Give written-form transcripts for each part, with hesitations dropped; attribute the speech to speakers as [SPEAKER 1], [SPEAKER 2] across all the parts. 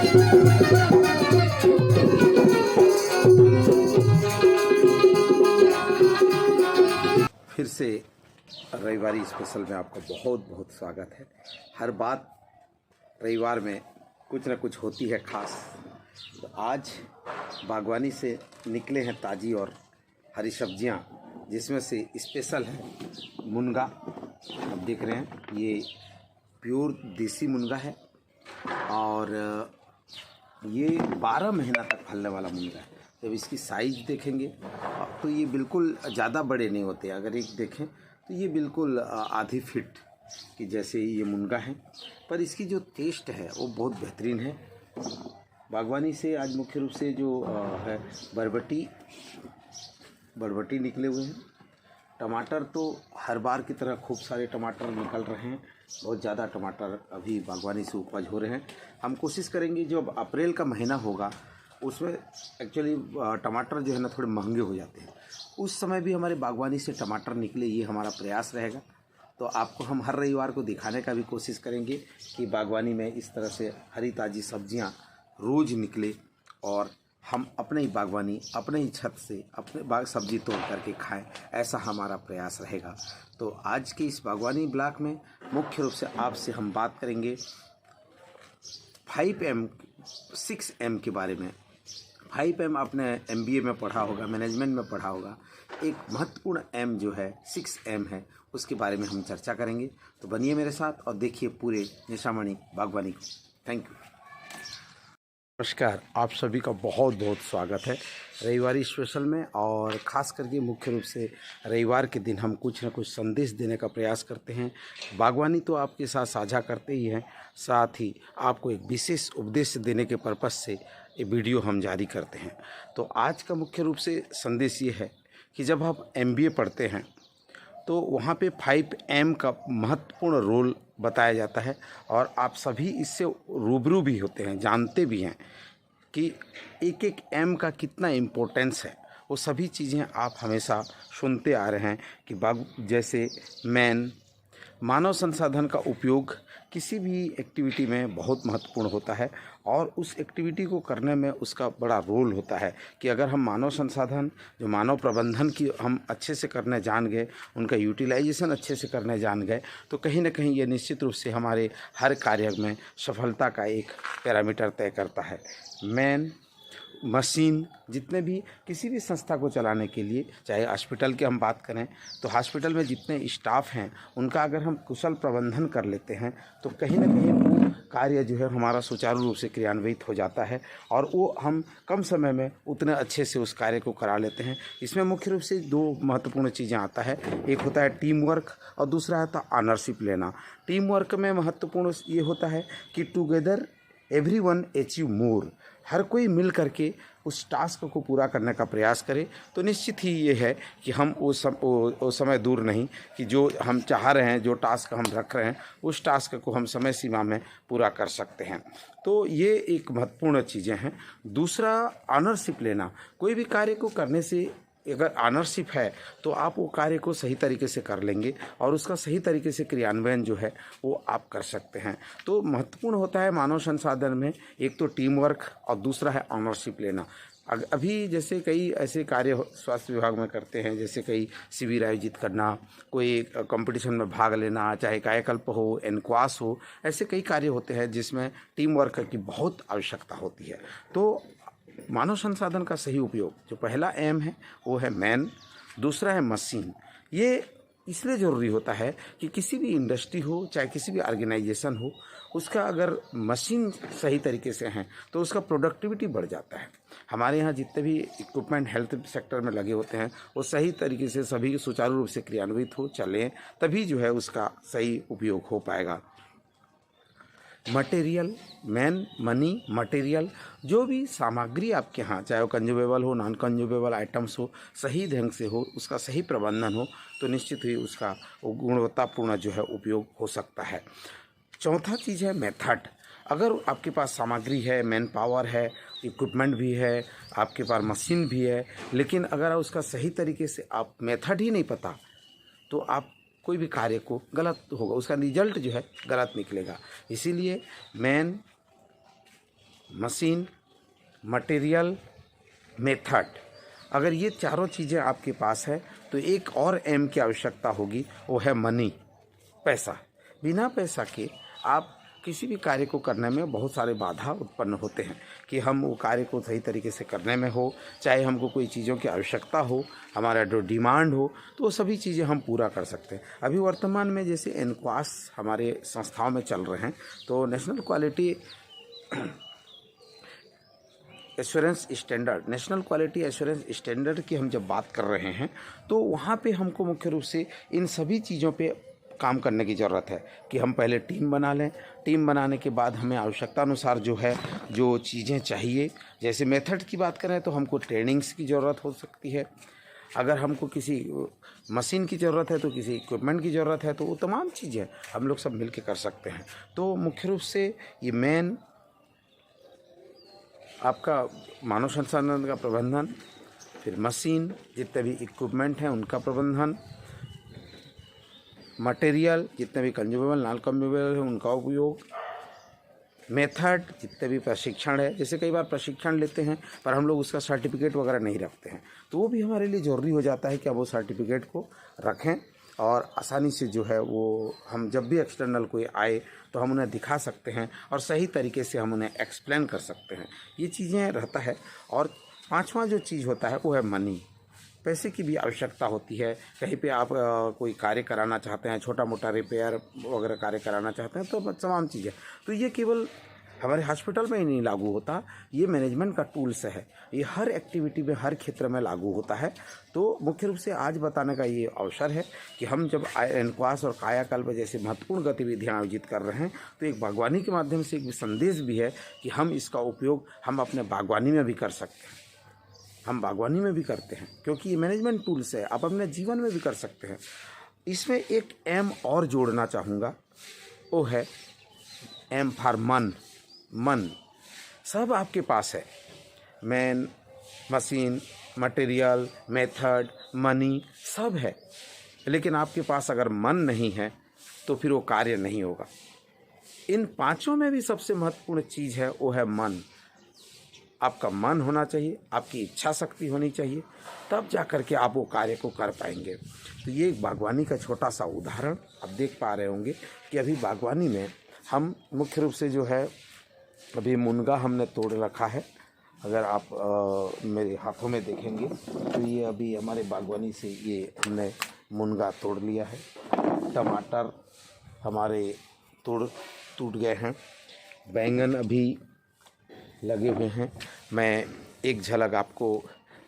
[SPEAKER 1] फिर से रविवारी स्पेशल में आपका बहुत बहुत स्वागत है। हर बात रविवार में कुछ न कुछ होती है खास। तो आज बागवानी से निकले हैं ताज़ी और हरी सब्जियां, जिसमें से स्पेशल है मुनगा। आप देख रहे हैं ये प्योर देसी मुनगा है और ये 12 महीना तक फलने वाला मुनगा है। जब इसकी साइज़ देखेंगे तो ये बिल्कुल ज़्यादा बड़े नहीं होते। अगर एक देखें तो ये बिल्कुल आधी फीट की जैसे ये मुनगा है, पर इसकी जो टेस्ट है वो बहुत बेहतरीन है। बागवानी से आज मुख्य रूप से जो है बरबटी निकले हुए हैं। टमाटर तो हर बार की तरह खूब सारे टमाटर निकल रहे हैं। बहुत ज़्यादा टमाटर अभी बागवानी से उपज हो रहे हैं। हम कोशिश करेंगे जो अब अप्रैल का महीना होगा उसमें एक्चुअली टमाटर जो है ना थोड़े महंगे हो जाते हैं। उस समय भी हमारे बागवानी से टमाटर निकले, ये हमारा प्रयास रहेगा। तो आपको हम हर रविवार को दिखाने का भी कोशिश करेंगे कि बागवानी में इस तरह से हरी ताज़ी सब्जियां रोज़ निकले और हम अपने ही बागवानी, अपने ही छत से अपने बाग सब्जी तोड़ करके खाएं, ऐसा हमारा प्रयास रहेगा। तो आज के इस बागवानी ब्लॉक में मुख्य रूप से आपसे हम बात करेंगे 5M 6M के बारे में। 5M आपने MBA में पढ़ा होगा, मैनेजमेंट में पढ़ा होगा। एक महत्वपूर्ण M जो है 6M है, उसके बारे में हम चर्चा करेंगे। तो बनिए मेरे साथ और देखिए पूरे निशामणि बागवानी को। Thank you. नमस्कार, आप सभी का बहुत बहुत स्वागत है रविवारी स्पेशल में। और ख़ास करके मुख्य रूप से रविवार के दिन हम कुछ न कुछ संदेश देने का प्रयास करते हैं। बागवानी तो आपके साथ साझा करते ही हैं, साथ ही आपको एक विशेष उपदेश देने के पर्पज़ से ये वीडियो हम जारी करते हैं। तो आज का मुख्य रूप से संदेश ये है कि जब आप MBA पढ़ते हैं तो वहाँ पे 5M का महत्वपूर्ण रोल बताया जाता है और आप सभी इससे रूबरू भी होते हैं, जानते भी हैं कि एक एक M का कितना इम्पोर्टेंस है। वो सभी चीज़ें आप हमेशा सुनते आ रहे हैं कि जैसे मानव संसाधन का उपयोग किसी भी एक्टिविटी में बहुत महत्वपूर्ण होता है और उस एक्टिविटी को करने में उसका बड़ा रोल होता है कि अगर हम मानव संसाधन जो मानव प्रबंधन की हम अच्छे से करने जान गए, उनका यूटिलाइजेशन अच्छे से करने जान गए, तो कहीं ना कहीं ये निश्चित रूप से हमारे हर कार्य में सफलता का एक पैरामीटर तय करता है। मशीन जितने भी किसी भी संस्था को चलाने के लिए, चाहे हॉस्पिटल की हम बात करें तो हॉस्पिटल में जितने स्टाफ हैं उनका अगर हम कुशल प्रबंधन कर लेते हैं तो कहीं ना कहीं वो कार्य जो है हमारा सुचारू रूप से क्रियान्वित हो जाता है और वो हम कम समय में उतने अच्छे से उस कार्य को करा लेते हैं। इसमें मुख्य रूप से दो महत्वपूर्ण चीज़ें आता है, एक होता है टीम वर्क और दूसरा होता है ऑनरशिप लेना। टीम वर्क में महत्वपूर्ण ये होता है कि टुगेदर एवरीवन अचीव मोर, हर कोई मिल करके उस टास्क को पूरा करने का प्रयास करे। तो निश्चित ही ये है कि हम वो समय दूर नहीं कि जो हम चाह रहे हैं, जो टास्क हम रख रहे हैं, उस टास्क को हम समय सीमा में पूरा कर सकते हैं। तो ये एक महत्वपूर्ण चीज़ें हैं। दूसरा ऑनरशिप लेना। कोई भी कार्य को करने से अगर ऑनरशिप है तो आप वो कार्य को सही तरीके से कर लेंगे और उसका सही तरीके से क्रियान्वयन जो है वो आप कर सकते हैं। तो महत्वपूर्ण होता है मानव संसाधन में एक तो टीम वर्क और दूसरा है ऑनरशिप लेना। अभी जैसे कई ऐसे कार्य स्वास्थ्य विभाग में करते हैं, जैसे कई शिविर आयोजित करना, कोई कंपटीशन में भाग लेना, चाहे कायाकल्प हो, एनक्वास हो, ऐसे कई कार्य होते हैं जिसमें टीम वर्क की बहुत आवश्यकता होती है। तो मानव संसाधन का सही उपयोग, जो पहला M है वो है मैन, दूसरा है मशीन। ये इसलिए ज़रूरी होता है कि किसी भी इंडस्ट्री हो, चाहे किसी भी ऑर्गेनाइजेशन हो, उसका अगर मशीन सही तरीके से हैं तो उसका प्रोडक्टिविटी बढ़ जाता है। हमारे यहाँ जितने भी इक्विपमेंट हेल्थ सेक्टर में लगे होते हैं वो सही तरीके से सभी सुचारू रूप से क्रियान्वित हो, चलें, तभी जो है उसका सही उपयोग हो पाएगा। मटेरियल, मनी, मटेरियल, जो भी सामग्री आपके यहाँ, चाहे वो कंज्यूमेबल हो, नॉन कंज्यूमेबल आइटम्स हो, सही ढंग से हो, उसका सही प्रबंधन हो, तो निश्चित ही उसका गुणवत्तापूर्ण जो है उपयोग हो सकता है। चौथा चीज़ है मेथड। अगर आपके पास सामग्री है, मैन पावर है, इक्विपमेंट भी है, आपके पास मशीन भी है, लेकिन अगर उसका सही तरीके से आप मेथड ही नहीं पता तो आप कोई भी कार्य को गलत होगा, उसका रिजल्ट जो है गलत निकलेगा। इसीलिए मशीन, मटेरियल, मेथड, अगर ये चारों चीज़ें आपके पास है तो एक और एम की आवश्यकता होगी, वो है मनी, पैसा। बिना पैसा के आप किसी भी कार्य को करने में बहुत सारे बाधा उत्पन्न होते हैं कि हम वो कार्य को सही तरीके से करने में हो, चाहे हमको कोई चीज़ों की आवश्यकता हो, हमारा जो डिमांड हो, तो वो सभी चीज़ें हम पूरा कर सकते हैं। अभी वर्तमान में जैसे एनक्वास हमारे संस्थाओं में चल रहे हैं, तो national quality assurance standard, national quality assurance standard की हम जब बात कर रहे हैं, तो वहाँ पे हमको मुख्य रूप से इन सभी चीज़ों पे काम करने की ज़रूरत है कि हम पहले टीम बना लें। टीम बनाने के बाद हमें आवश्यकता अनुसार जो है जो चीज़ें चाहिए, जैसे मेथड की बात करें तो हमको ट्रेनिंग्स की ज़रूरत हो सकती है। अगर हमको किसी मशीन की ज़रूरत है तो किसी इक्विपमेंट की ज़रूरत है, तो वो तमाम चीज़ें हम लोग सब मिल के कर सकते हैं। तो मुख्य रूप से ये मेन आपका मानव संसाधन का प्रबंधन, फिर मशीन, जितने भी इक्विपमेंट हैं उनका प्रबंधन, मटेरियल, जितने भी कंज्यूमेबल नॉन कंज्यूमेबल है उनका उपयोग, मेथड, जितने भी प्रशिक्षण है, जैसे कई बार प्रशिक्षण लेते हैं पर हम लोग उसका सर्टिफिकेट वगैरह नहीं रखते हैं, तो वो भी हमारे लिए ज़रूरी हो जाता है कि अब वो सर्टिफिकेट को रखें और आसानी से जो है वो हम जब भी एक्सटर्नल कोई आए तो हम उन्हें दिखा सकते हैं और सही तरीके से हम उन्हें एक्सप्लेन कर सकते हैं। ये चीज़ें रहता है। और पांचवा जो चीज़ होता है वो है मनी, पैसे की भी आवश्यकता होती है। कहीं पे आप कोई कार्य कराना चाहते हैं, छोटा मोटा रिपेयर वगैरह कार्य कराना चाहते हैं, तो तमाम चीज़ें, तो ये केवल हमारे हॉस्पिटल में ही नहीं लागू होता, ये मैनेजमेंट का टूल्स है, ये हर एक्टिविटी में, हर क्षेत्र में लागू होता है। तो मुख्य रूप से आज बताने का ये अवसर है कि हम जब एनक्वास और कायाकल्प जैसे महत्वपूर्ण गतिविधियाँ आयोजित कर रहे हैं, तो एक बागवानी के माध्यम से एक संदेश भी है कि हम इसका उपयोग हम अपने बागवानी में भी कर सकते हैं। हम बागवानी में भी करते हैं क्योंकि ये मैनेजमेंट टूल्स है, आप अपने जीवन में भी कर सकते हैं। इसमें एक एम और जोड़ना चाहूँगा, वो है एम फॉर मन। मन सब आपके पास है, man, machine, material, method, money सब है, लेकिन आपके पास अगर मन नहीं है तो फिर वो कार्य नहीं होगा। इन पांचों में भी सबसे महत्वपूर्ण चीज़ है वो है मन। आपका मन होना चाहिए, आपकी इच्छा शक्ति होनी चाहिए, तब जा कर के आप वो कार्य को कर पाएंगे। तो ये एक बागवानी का छोटा सा उदाहरण आप देख पा रहे होंगे कि अभी बागवानी में हम मुख्य रूप से जो है अभी मुनगा हमने तोड़ रखा है। अगर आप मेरे हाथों में देखेंगे तो ये अभी हमारे बागवानी से ये हमने मुनगा तोड़ लिया है। टमाटर हमारे टूट गए हैं, बैंगन अभी लगे हुए हैं। मैं एक झलक आपको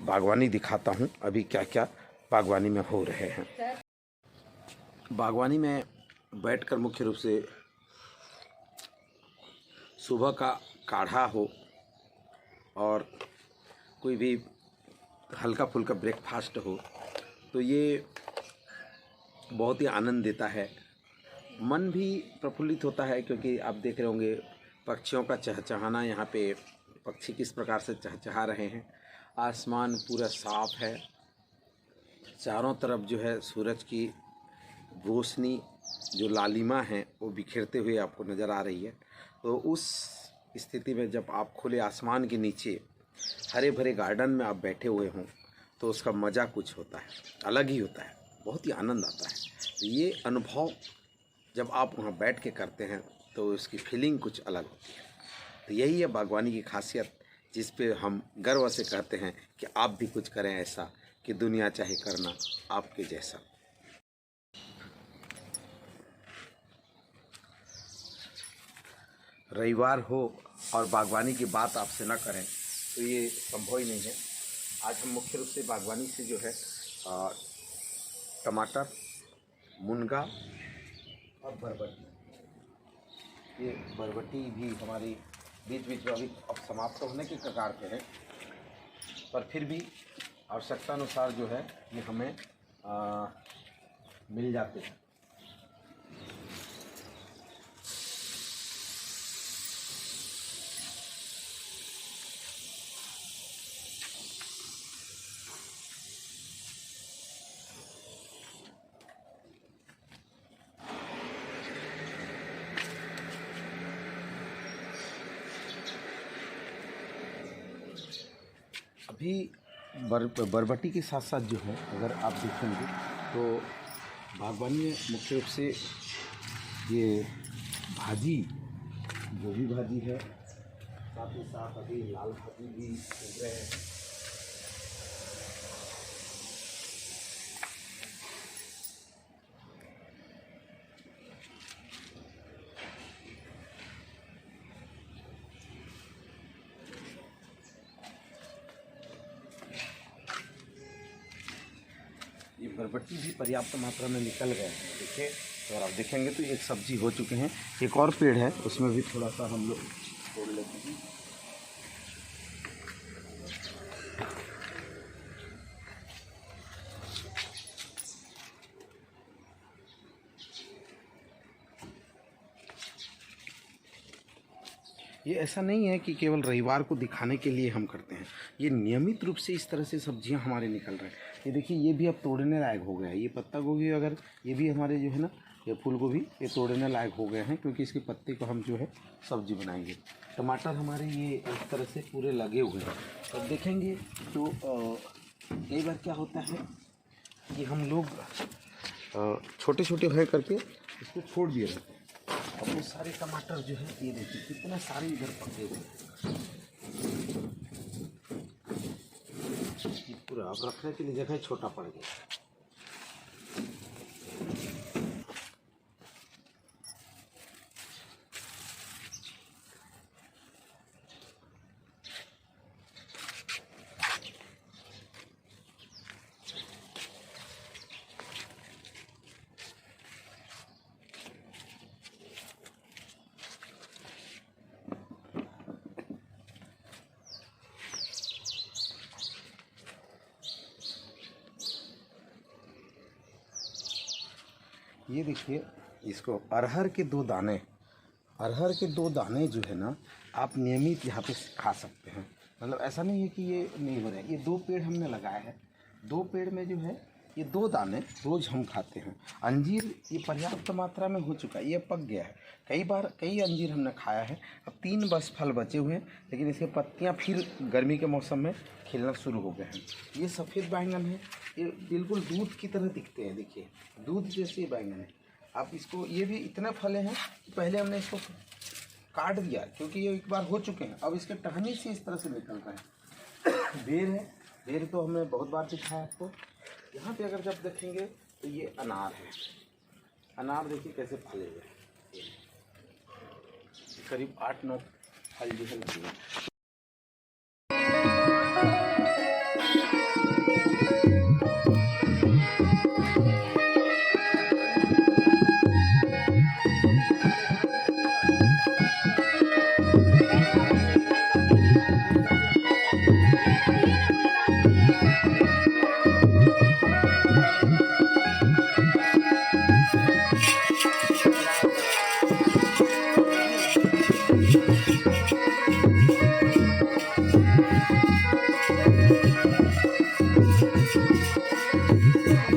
[SPEAKER 1] बागवानी दिखाता हूँ अभी क्या क्या बागवानी में हो रहे हैं। बागवानी में बैठकर मुख्य रूप से सुबह का काढ़ा हो और कोई भी हल्का फुल्का ब्रेकफास्ट हो, तो ये बहुत ही आनंद देता है। मन भी प्रफुल्लित होता है क्योंकि आप देख रहे होंगे पक्षियों का चहचहाना, यहाँ पे पक्षी किस प्रकार से चहचहा रहे हैं। आसमान पूरा साफ है, चारों तरफ जो है सूरज की रोशनी जो लालिमा है वो बिखेरते हुए आपको नज़र आ रही है। तो उस स्थिति में जब आप खुले आसमान के नीचे हरे भरे गार्डन में आप बैठे हुए हों तो उसका मज़ा कुछ होता है, अलग ही होता है, बहुत ही आनंद आता है। तो ये अनुभव जब आप वहाँ बैठ के करते हैं तो उसकी फीलिंग कुछ अलग होती है। तो यही है बागवानी की खासियत, जिस पे हम गर्व से कहते हैं कि आप भी कुछ करें ऐसा कि दुनिया चाहे करना आपके जैसा। रविवार हो और बागवानी की बात आपसे ना करें तो ये संभव ही नहीं है। आज हम मुख्य रूप से बागवानी से जो है टमाटर, मुनगा और बरबटी, ये बरबटी भी हमारी बीच बीच में अभी अब समाप्त होने के कगार पे है, पर फिर भी आवश्यकता अनुसार जो है ये हमें मिल जाते हैं। भी बरबटी के साथ साथ जो है अगर आप देखेंगे तो बागवानी में मुख्य रूप से ये भाजी, गोभी भाजी है, साथ ही साथ अभी लाल भाजी भी उग रहे हैं। ये बरबट्टी भी पर्याप्त मात्रा में निकल गए हैं। देखिए, अगर आप देखेंगे तो एक सब्जी हो चुके हैं। एक और पेड़ है, उसमें भी थोड़ा सा हम लोग तोड़ लेते हैं। ये ऐसा नहीं है कि केवल रविवार को दिखाने के लिए हम करते हैं, ये नियमित रूप से इस तरह से सब्जियां हमारे निकल रहे हैं। ये देखिए, ये भी अब तोड़ने लायक हो गया है। ये पत्ता गोभी, अगर ये भी हमारे जो है ना, ये फूल गोभी, ये तोड़ने लायक हो गए हैं, क्योंकि इसके पत्ते को हम जो है सब्जी बनाएंगे। टमाटर हमारे ये इस तरह से पूरे लगे हुए हैं। अब देखेंगे तो कई बार क्या होता है कि हम लोग छोटे छोटे है करके इसको छोड़ दिए रहते हैं। अब वो सारे टमाटर जो है, ये देखिए कितने सारे इधर पके हुए हैं। पूरा अब रखने के लिए जगह छोटा पड़ गया। ये देखिए, इसको अरहर के दो दाने, अरहर के दो दाने जो है ना, आप नियमित यहाँ पे खा सकते हैं। मतलब ऐसा नहीं है कि ये नहीं हो रहा है। ये 2 पेड़ हमने लगाए हैं, 2 पेड़ में जो है ये 2 दाने रोज़ हम खाते हैं। अंजीर ये पर्याप्त मात्रा में हो चुका है, ये पक गया है। कई बार कई अंजीर हमने खाया है। अब 3 बस फल बचे हुए हैं, लेकिन इसके पत्तियाँ फिर गर्मी के मौसम में खिलना शुरू हो गए हैं। ये सफ़ेद बैंगन है, ये बिल्कुल दूध की तरह दिखते हैं। देखिए, दूध जैसे बैंगन है। आप इसको, ये भी इतने फले हैं कि पहले हमने इसको काट दिया, क्योंकि ये एक बार हो चुके हैं। अब इसके टहनी से इस तरह से निकल रहे हैं। बेर है, बेर तो हमने बहुत बार दिखाया आपको। यहाँ पे अगर जब देखेंगे तो ये अनार है। अनार देखिए कैसे फले हुए हैं, करीब 8-9 फल जो है लगे हुए हैं।